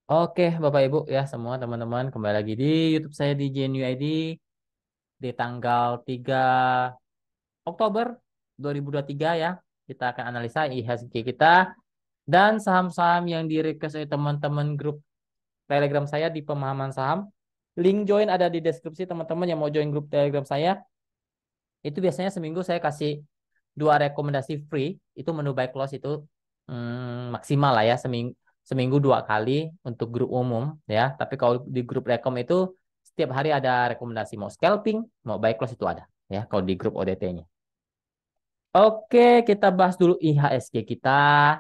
Oke, Bapak Ibu ya semua teman-teman kembali lagi di YouTube saya di JNUID di tanggal 3 Oktober 2023 ya. Kita akan analisa IHSG kita dan saham-saham yang di request oleh teman-teman grup Telegram saya di pemahaman saham. Link join ada di deskripsi teman-teman yang mau join grup Telegram saya. Itu biasanya seminggu saya kasih dua rekomendasi free. Itu menu buy close itu maksimal lah ya seminggu dua kali untuk grup umum ya. Tapi kalau di grup rekom itu setiap hari ada rekomendasi mau scalping, mau buy close itu ada ya kalau di grup ODT-nya. Oke, kita bahas dulu IHSG kita.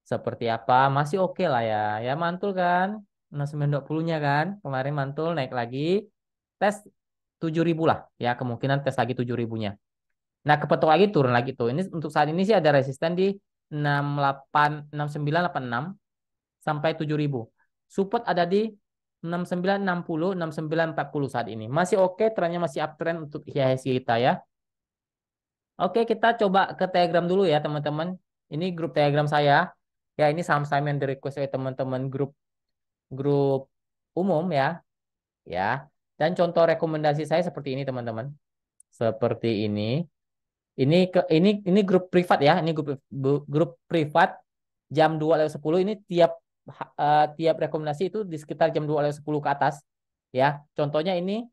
Seperti apa? Masih oke lah ya. Ya mantul kan? 6920-nya kan. Kemarin mantul naik lagi. Tes 7.000 lah. Ya kemungkinan tes lagi 7.000-nya. Nah, kepetok lagi turun lagi tuh. Ini untuk saat ini sih ada resisten di 68 6986 sampai 7.000. Support ada di 6960 6940 saat ini. Masih oke, trennya masih uptrend untuk IHSG kita ya. Oke, kita coba ke Telegram dulu ya, teman-teman. Ini grup Telegram saya. Ya, ini saham-saham yang di request oleh teman-teman grup grup umum ya, ya. Dan contoh rekomendasi saya seperti ini, teman-teman. Seperti ini. Ini grup privat ya, ini grup privat jam 2:10 ini tiap rekomendasi itu di sekitar jam 2:10 ke atas ya. Contohnya ini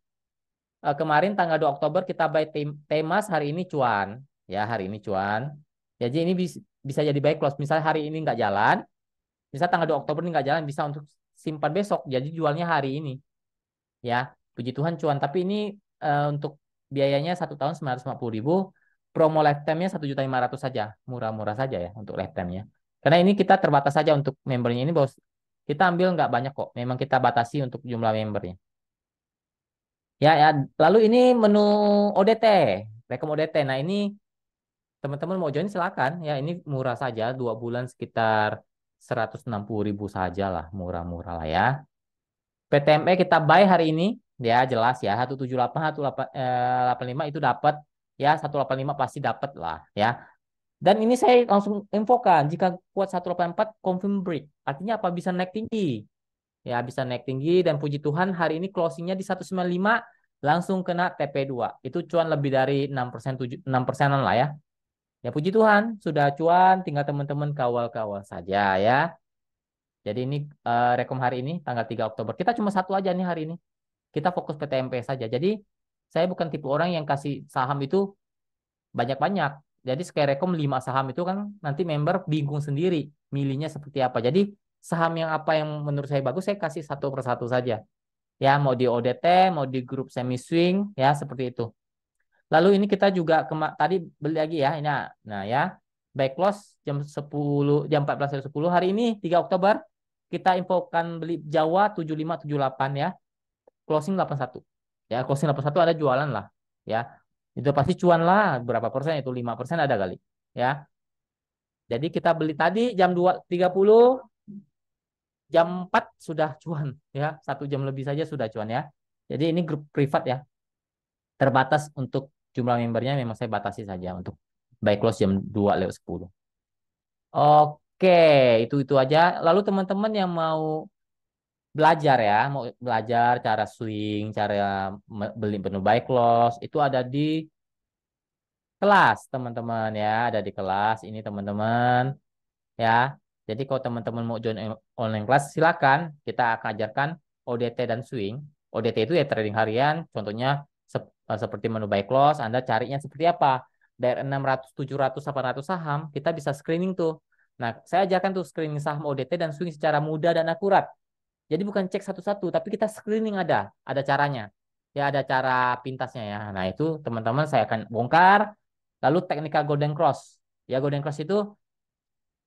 kemarin tanggal 2 Oktober kita buy Temas hari ini cuan ya, hari ini cuan. Jadi ini bisa jadi buy close. Misalnya hari ini nggak jalan, misal tanggal 2 Oktober ini nggak jalan bisa untuk simpan besok. Jadi jualnya hari ini ya. Puji Tuhan cuan. Tapi ini untuk biayanya 1 tahun 950.000. Promo lifetime-nya 1.500.000 saja. Murah-murah saja ya untuk lifetime-nya. Karena ini kita terbatas saja untuk membernya ini, bos. Kita ambil nggak banyak kok. Memang kita batasi untuk jumlah membernya. Ya, ya. Lalu ini menu ODT. Rekom ODT. Nah, ini teman-teman mau join silakan. Ya, ini murah saja. 2 bulan sekitar 160.000 saja lah. Murah-murah lah ya. PTME kita buy hari ini ya jelas ya 178 185 itu dapat ya 185 pasti dapat lah ya. Dan ini saya langsung infokan jika kuat 184 confirm break. Artinya apa bisa naik tinggi. Ya bisa naik tinggi dan puji Tuhan hari ini closingnya di 195 langsung kena TP2. Itu cuan lebih dari 6% 6%-an lah ya. Ya puji Tuhan sudah cuan tinggal teman-teman kawal-kawal saja ya. Jadi ini rekom hari ini tanggal 3 Oktober. Kita cuma satu aja nih hari ini. Kita fokus PTMP saja. Jadi saya bukan tipe orang yang kasih saham itu banyak-banyak. Jadi sekali rekom 5 saham itu kan nanti member bingung sendiri milihnya seperti apa. Jadi saham yang apa yang menurut saya bagus saya kasih satu persatu saja. Ya mau di ODT, mau di grup semi swing ya seperti itu. Lalu ini kita juga tadi beli lagi ya. Nah ya back close jam 14.10 hari ini 3 Oktober kita infokan beli Jawa 7578 ya closing 81. Ya, closing 81 ada jualan lah. Ya. Itu pasti cuan lah. Berapa persen itu? 5% ada kali. Ya. Jadi kita beli tadi jam 2:30 jam 4 sudah cuan. Ya. 1 jam lebih saja sudah cuan ya. Jadi ini grup privat ya. Terbatas untuk jumlah membernya memang saya batasi saja untuk buy close jam 2:10. Oke, itu aja. Lalu teman-teman yang mau belajar ya, mau belajar cara swing, cara beli menu buy close, itu ada di kelas teman-teman ya, ada di kelas ini teman-teman ya. Jadi kalau teman-teman mau join online kelas silakan, kita akan ajarkan ODT dan swing. ODT itu ya trading harian, contohnya seperti menu buy close, Anda carinya seperti apa? Dari 600, 700, 800 saham, kita bisa screening tuh. Nah, saya ajarkan tuh screening saham ODT dan swing secara mudah dan akurat. Jadi bukan cek satu-satu, tapi kita screening ada caranya. Ya ada cara pintasnya ya. Nah itu teman-teman saya akan bongkar. Lalu teknika Golden Cross. Ya Golden Cross itu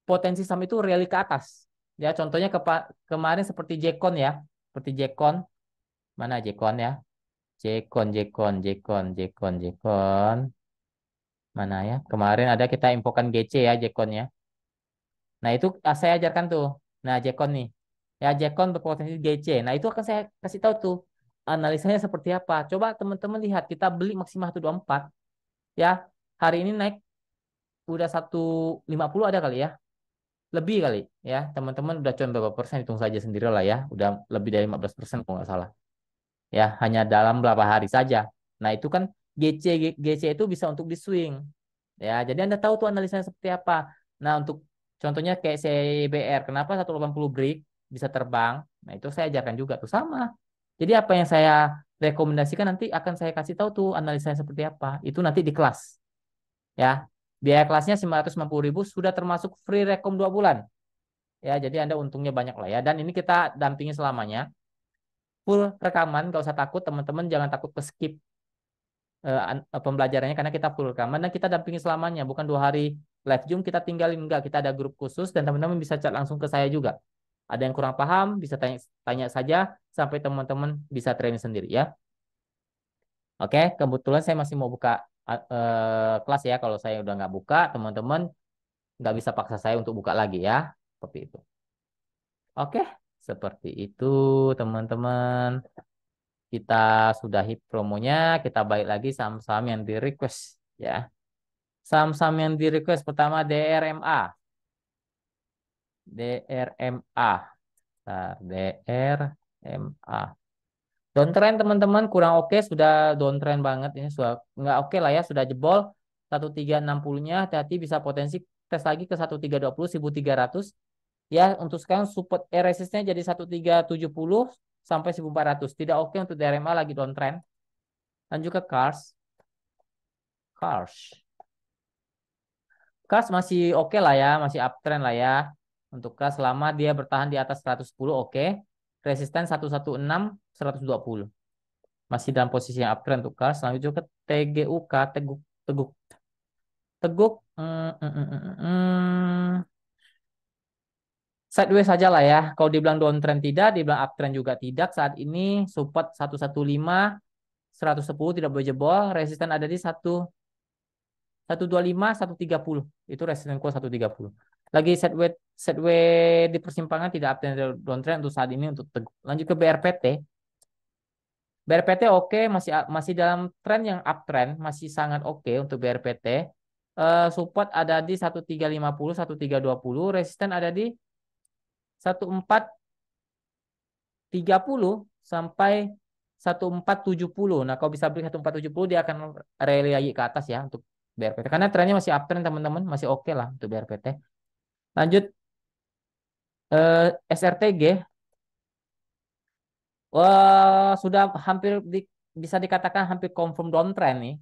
potensi saham itu rally ke atas. Ya contohnya kemarin seperti Jekon ya. Seperti Jekon. Mana Jekon ya? Jekon. Mana ya? Kemarin ada kita infokan GC ya Jekon ya. Nah itu saya ajarkan tuh. Nah Jekon nih. Ya Jekon berpotensi GC. Nah itu akan saya kasih tahu tuh. Analisanya seperti apa. Coba teman-teman lihat. Kita beli maksimal 124. Ya hari ini naik udah 150 ada kali ya. lebih kali ya. Teman-teman udah cuan berapa persen, hitung saja sendiri lah ya. Udah lebih dari 15% kalau nggak salah. Ya, hanya dalam berapa hari saja. Nah, itu kan GC itu bisa untuk di swing. Ya, jadi Anda tahu tuh analisanya seperti apa. Nah, untuk contohnya kayak CBR, kenapa 180 break bisa terbang? Nah, itu saya ajarkan juga tuh sama. Jadi apa yang saya rekomendasikan nanti akan saya kasih tahu tuh analisanya seperti apa. Itu nanti di kelas. Ya, biaya kelasnya 950.000 sudah termasuk free rekom 2 bulan. Ya, jadi Anda untungnya banyak lah ya. Dan ini kita dampingi selamanya. Full rekaman, gak usah takut teman-teman, jangan takut ke skip pembelajarannya karena kita full rekaman dan kita dampingi selamanya, bukan 2 hari live Zoom kita tinggalin, enggak, kita ada grup khusus dan teman-teman bisa chat langsung ke saya juga. Ada yang kurang paham bisa tanya tanya saja sampai teman-teman bisa training sendiri ya. Oke, kebetulan saya masih mau buka kelas ya. Kalau saya udah nggak buka, teman-teman nggak bisa paksa saya untuk buka lagi ya. Seperti itu. Oke, seperti itu teman-teman. Kita sudahi promonya, kita balik lagi saham-saham yang di request ya. Saham-saham yang di request pertama DRMA. DRMA. Bentar, DRMA. Downtrend teman-teman kurang oke, sudah downtrend banget ini, sudah nggak oke lah ya, sudah jebol 1360-nya, hati-hati bisa potensi tes lagi ke 1320 1300 ya. Untuk sekarang support resistnya jadi 1370 sampai 1400, tidak oke untuk DRMA, lagi downtrend. Lanjut ke Cars. Cars masih oke lah ya, masih uptrend lah ya. Untuk Cars selama dia bertahan di atas 110 oke. Resisten 116, 120. Masih dalam posisi yang uptrend untuk Cars. Selanjutnya ke TGUK, Teguk, Teguk, Teguk. Sideways saja lah ya. Kalau dibilang downtrend tidak, dibilang uptrend juga tidak. Saat ini support 115, 110 tidak boleh jebol. Resisten ada di 125, 130. Itu resisten kuat 130. Lagi setway di persimpangan tidak uptrend downtrend untuk saat ini untuk Teguk. Lanjut ke BRPT. BRPT oke, masih masih dalam tren yang uptrend, masih sangat oke untuk BRPT. Support ada di 1350, 1320, resisten ada di 1430 sampai 1470. Nah, kalau bisa beli 1470 dia akan rally lagi ke atas ya untuk BRPT. Karena trennya masih uptrend teman-teman, masih oke lah untuk BRPT. Lanjut SRTG. Wah, sudah hampir bisa dikatakan hampir confirm downtrend nih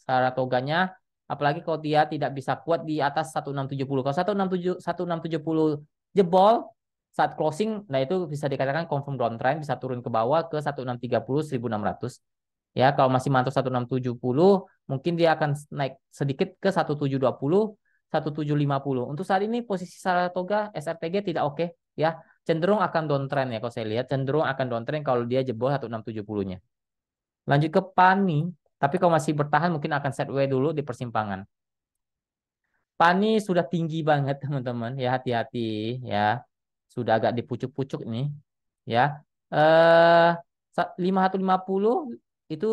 Saratoganya, apalagi kalau dia tidak bisa kuat di atas 1670. Kalau 1670 jebol saat closing, nah itu bisa dikatakan confirm downtrend, bisa turun ke bawah ke 1630, 1600. Ya, kalau masih mantul 1670, mungkin dia akan naik sedikit ke 1720, 1750. Untuk saat ini posisi Saratoga SRTG tidak oke ya. Cenderung akan downtrend ya, kalau saya lihat cenderung akan downtrend kalau dia jebol 1670-nya. Lanjut ke Pani, tapi kalau masih bertahan mungkin akan sideways dulu di persimpangan. Pani sudah tinggi banget teman-teman ya, hati-hati ya. Sudah agak di pucuk-pucuk nih ya. Eh 5150 itu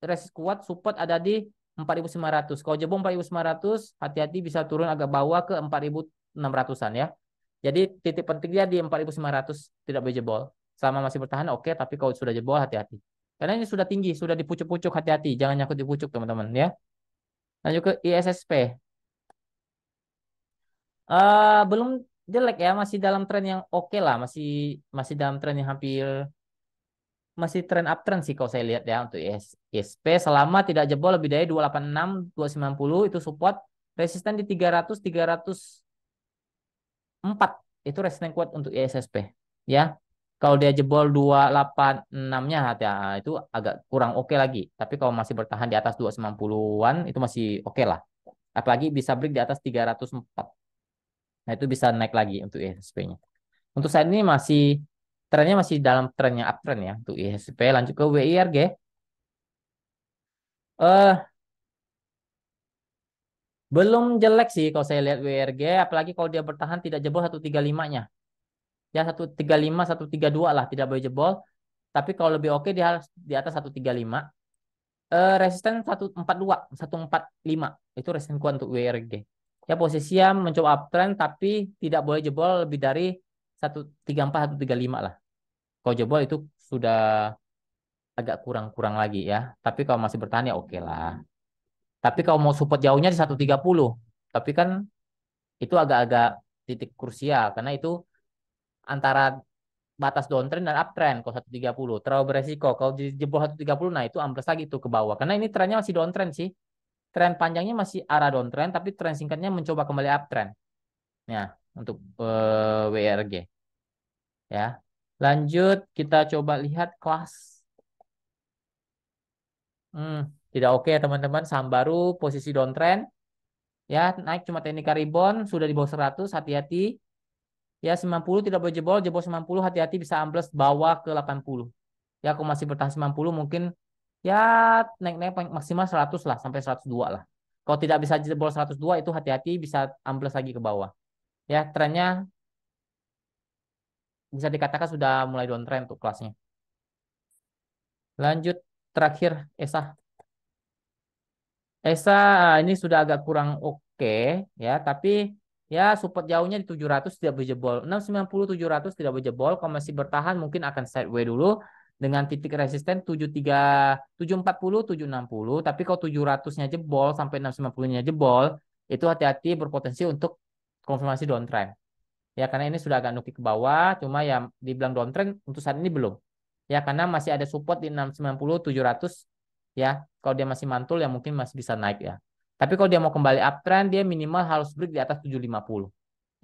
resist kuat, support ada di 4.900. Kalau jebol 4.900, hati-hati bisa turun agak bawah ke 4.600-an ya. Jadi titik pentingnya di 4.900, tidak boleh jebol. Selama masih bertahan oke, tapi kalau sudah jebol hati-hati. Karena ini sudah tinggi, sudah di pucuk-pucuk, hati-hati, jangan nyangkut di pucuk teman-teman ya. Lanjut ke ISSP. Belum jelek ya, masih dalam tren yang oke lah, masih masih dalam tren yang hampir masih tren uptrend sih kalau saya lihat ya untuk ISP selama tidak jebol lebih dari 286, 290 itu support, resisten di 300, 304 itu resisten kuat untuk ISSP ya. Kalau dia jebol 286-nya ya, itu agak kurang oke lagi. Tapi kalau masih bertahan di atas 290-an itu masih oke lah. Apalagi bisa break di atas 304. Nah, itu bisa naik lagi untuk ISP-nya. Untuk saat ini masih trennya masih dalam trennya uptrend ya untuk IHSP. Lanjut ke WIRG. Eh Belum jelek sih kalau saya lihat WIRG, apalagi kalau dia bertahan tidak jebol 135-nya. Ya 135, 132 lah, tidak boleh jebol. Tapi kalau lebih oke dia harus di atas 135. Resisten 142, 145. Itu resisten kuat untuk WIRG. Ya posisi yang mencoba uptrend tapi tidak boleh jebol lebih dari 134 135 lah. Kalau jebol itu sudah agak kurang-kurang lagi ya. Tapi kalau masih bertahan ya oke lah. Tapi kalau mau support jauhnya di 130. Tapi kan itu agak-agak titik krusial karena itu antara batas downtrend dan uptrend kalau 130 terlalu beresiko. Kalau di jebol 130 nah itu ambles lagi tuh ke bawah. Karena ini trennya masih downtrend sih. Tren panjangnya masih arah downtrend tapi tren singkatnya mencoba kembali uptrend. Ya, untuk WRG ya. Lanjut kita coba lihat kelas. Hmm, tidak oke ya teman-teman. Saham baru posisi downtrend ya, naik cuma teknik rebound sudah di bawah 100, hati-hati. Ya 90 tidak boleh jebol, jebol 90 hati-hati bisa ambles bawa ke 80. Ya aku masih bertahan 90 mungkin ya naik-naik maksimal 100 lah sampai 102 lah. Kalau tidak bisa jebol 102 itu hati-hati bisa ambles lagi ke bawah. Ya trennya bisa dikatakan sudah mulai downtrend tuh kelasnya. Lanjut terakhir Esa. Esa ini sudah agak kurang oke ya, tapi ya support jauhnya di 700 tidak berjebol. 690 700 tidak berjebol. Kalau masih bertahan mungkin akan sideways dulu dengan titik resisten 73 740 760. Tapi kalau 700-nya jebol sampai 690-nya jebol, itu hati-hati berpotensi untuk konfirmasi downtrend. Ya karena ini sudah agak nukik ke bawah, cuma ya dibilang downtrend untuk saat ini belum. Ya karena masih ada support di 690 700 ya. Kalau dia masih mantul ya mungkin masih bisa naik ya. Tapi kalau dia mau kembali uptrend dia minimal harus break di atas 750.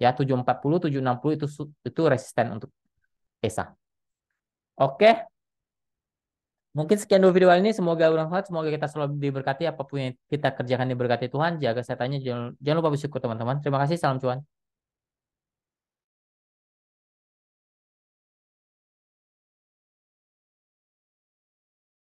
Ya 740 760 itu resisten untuk ESA. Oke, mungkin sekian dulu video ini semoga bermanfaat, semoga kita selalu diberkati apapun yang kita kerjakan diberkati Tuhan. Jaga kesehatannya jangan lupa bersyukur teman-teman. Terima kasih, salam cuan.